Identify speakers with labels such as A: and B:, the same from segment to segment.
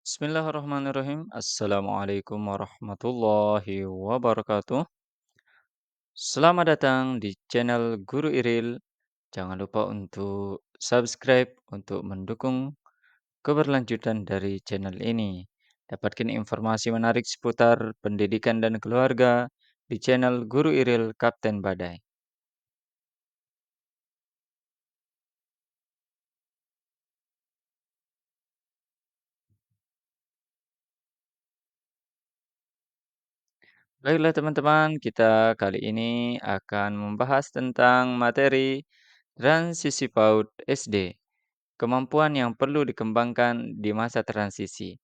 A: Bismillahirrahmanirrahim. Assalamualaikum warahmatullahi wabarakatuh. Selamat datang di channel Guru Iril. Jangan lupa untuk subscribe untuk mendukung keberlanjutan dari channel ini. Dapatkan informasi menarik seputar pendidikan dan keluarga di channel Guru Iril Kapten Badai. Baiklah teman-teman, kita kali ini akan membahas tentang materi transisi PAUD SD. Kemampuan yang perlu dikembangkan di masa transisi.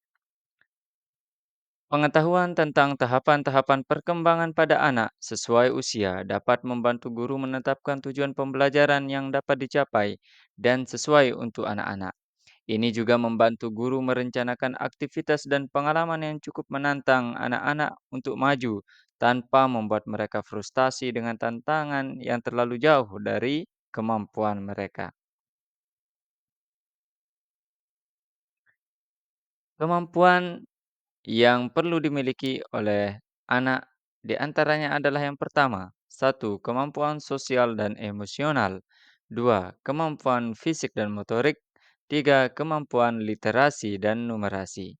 A: Pengetahuan tentang tahapan-tahapan perkembangan pada anak sesuai usia dapat membantu guru menetapkan tujuan pembelajaran yang dapat dicapai dan sesuai untuk anak-anak. Ini juga membantu guru merencanakan aktivitas dan pengalaman yang cukup menantang anak-anak untuk maju tanpa membuat mereka frustasi dengan tantangan yang terlalu jauh dari kemampuan mereka. Kemampuan yang perlu dimiliki oleh anak di antaranya adalah yang pertama, satu, kemampuan sosial dan emosional. Dua, kemampuan fisik dan motorik. Tiga, kemampuan literasi dan numerasi.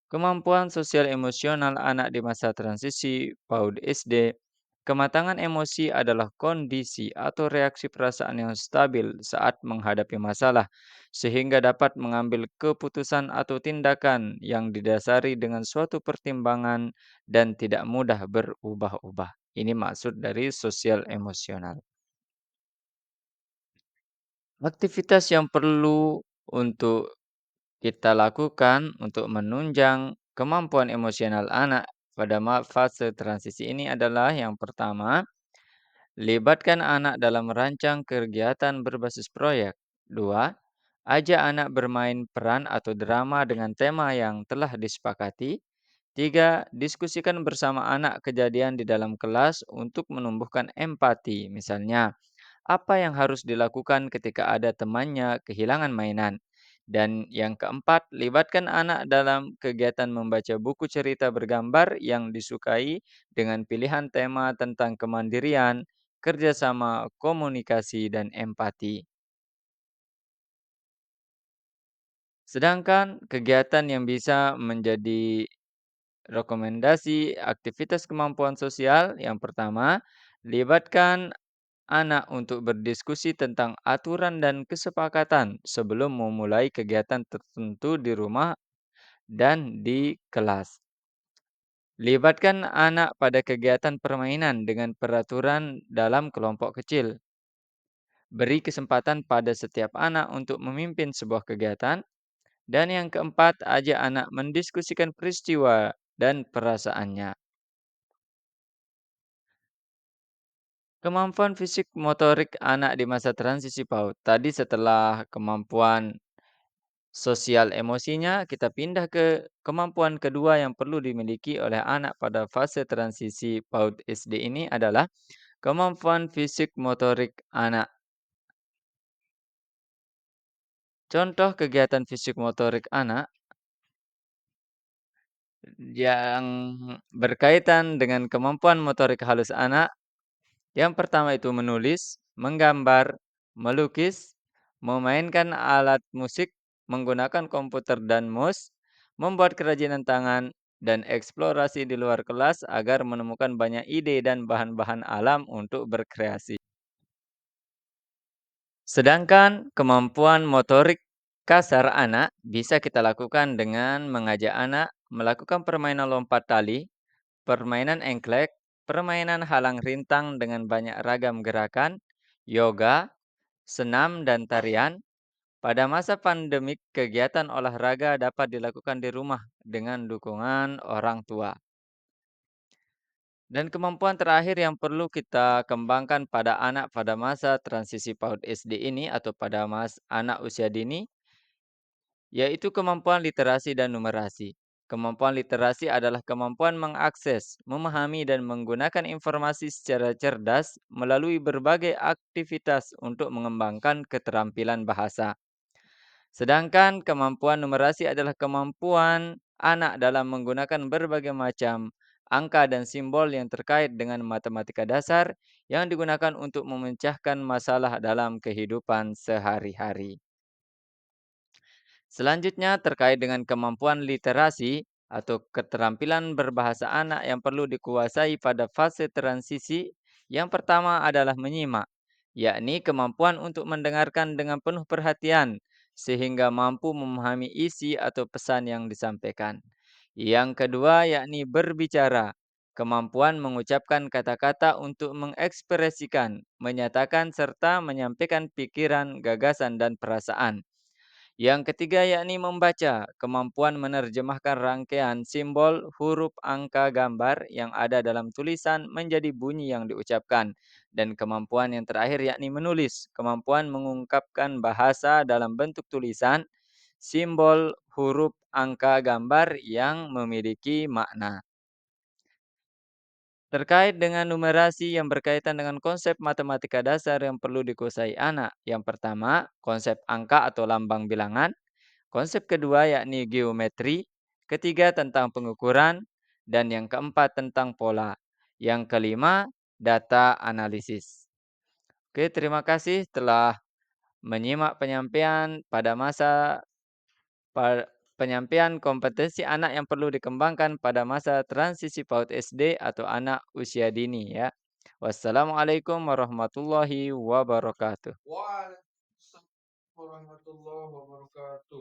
A: Kemampuan sosial emosional anak di masa transisi PAUD SD. Kematangan emosi adalah kondisi atau reaksi perasaan yang stabil saat menghadapi masalah, sehingga dapat mengambil keputusan atau tindakan yang didasari dengan suatu pertimbangan dan tidak mudah berubah-ubah. Ini maksud dari sosial emosional. Aktivitas yang perlu untuk kita lakukan untuk menunjang kemampuan emosional anak pada fase transisi ini adalah yang pertama, libatkan anak dalam merancang kegiatan berbasis proyek. Dua, ajak anak bermain peran atau drama dengan tema yang telah disepakati. Tiga, diskusikan bersama anak kejadian di dalam kelas untuk menumbuhkan empati. Misalnya, apa yang harus dilakukan ketika ada temannya kehilangan mainan? Dan yang keempat, libatkan anak dalam kegiatan membaca buku cerita bergambar yang disukai dengan pilihan tema tentang kemandirian, kerjasama, komunikasi, dan empati. Sedangkan kegiatan yang bisa menjadi rekomendasi aktivitas kemampuan sosial, yang pertama, libatkan anak untuk berdiskusi tentang aturan dan kesepakatan sebelum memulai kegiatan tertentu di rumah dan di kelas. Libatkan anak pada kegiatan permainan dengan peraturan dalam kelompok kecil. Beri kesempatan pada setiap anak untuk memimpin sebuah kegiatan. Dan yang keempat, ajak anak mendiskusikan peristiwa dan perasaannya. Kemampuan fisik motorik anak di masa transisi PAUD. Tadi setelah kemampuan sosial emosinya, kita pindah ke kemampuan kedua yang perlu dimiliki oleh anak pada fase transisi PAUD SD ini adalah kemampuan fisik motorik anak. Contoh kegiatan fisik motorik anak yang berkaitan dengan kemampuan motorik halus anak. Yang pertama itu menulis, menggambar, melukis, memainkan alat musik, menggunakan komputer dan mouse, membuat kerajinan tangan, dan eksplorasi di luar kelas agar menemukan banyak ide dan bahan-bahan alam untuk berkreasi. Sedangkan kemampuan motorik kasar anak bisa kita lakukan dengan mengajak anak melakukan permainan lompat tali, permainan engklek, permainan halang rintang dengan banyak ragam gerakan, yoga, senam, dan tarian. Pada masa pandemik, kegiatan olahraga dapat dilakukan di rumah dengan dukungan orang tua. Dan kemampuan terakhir yang perlu kita kembangkan pada anak pada masa transisi PAUD SD ini atau pada anak usia dini, yaitu kemampuan literasi dan numerasi. Kemampuan literasi adalah kemampuan mengakses, memahami, dan menggunakan informasi secara cerdas melalui berbagai aktivitas untuk mengembangkan keterampilan bahasa. Sedangkan kemampuan numerasi adalah kemampuan anak dalam menggunakan berbagai macam angka dan simbol yang terkait dengan matematika dasar yang digunakan untuk memecahkan masalah dalam kehidupan sehari-hari. Selanjutnya terkait dengan kemampuan literasi atau keterampilan berbahasa anak yang perlu dikuasai pada fase transisi. Yang pertama adalah menyimak, yakni kemampuan untuk mendengarkan dengan penuh perhatian sehingga mampu memahami isi atau pesan yang disampaikan. Yang kedua yakni berbicara, kemampuan mengucapkan kata-kata untuk mengekspresikan, menyatakan serta menyampaikan pikiran, gagasan dan perasaan. Yang ketiga yakni membaca, kemampuan menerjemahkan rangkaian simbol, huruf, angka, gambar yang ada dalam tulisan menjadi bunyi yang diucapkan. Dan kemampuan yang terakhir yakni menulis, kemampuan mengungkapkan bahasa dalam bentuk tulisan, simbol, huruf, angka, gambar yang memiliki makna. Terkait dengan numerasi yang berkaitan dengan konsep matematika dasar yang perlu dikuasai anak. Yang pertama, konsep angka atau lambang bilangan. Konsep kedua yakni geometri, ketiga tentang pengukuran, dan yang keempat tentang pola. Yang kelima, data analisis. Oke, terima kasih telah menyimak penyampaian pada masa penyampaian kompetensi anak yang perlu dikembangkan pada masa transisi PAUD SD atau anak usia dini ya. Wassalamualaikum warahmatullahi wabarakatuh.
B: Waalaikumsalam warahmatullahi wabarakatuh.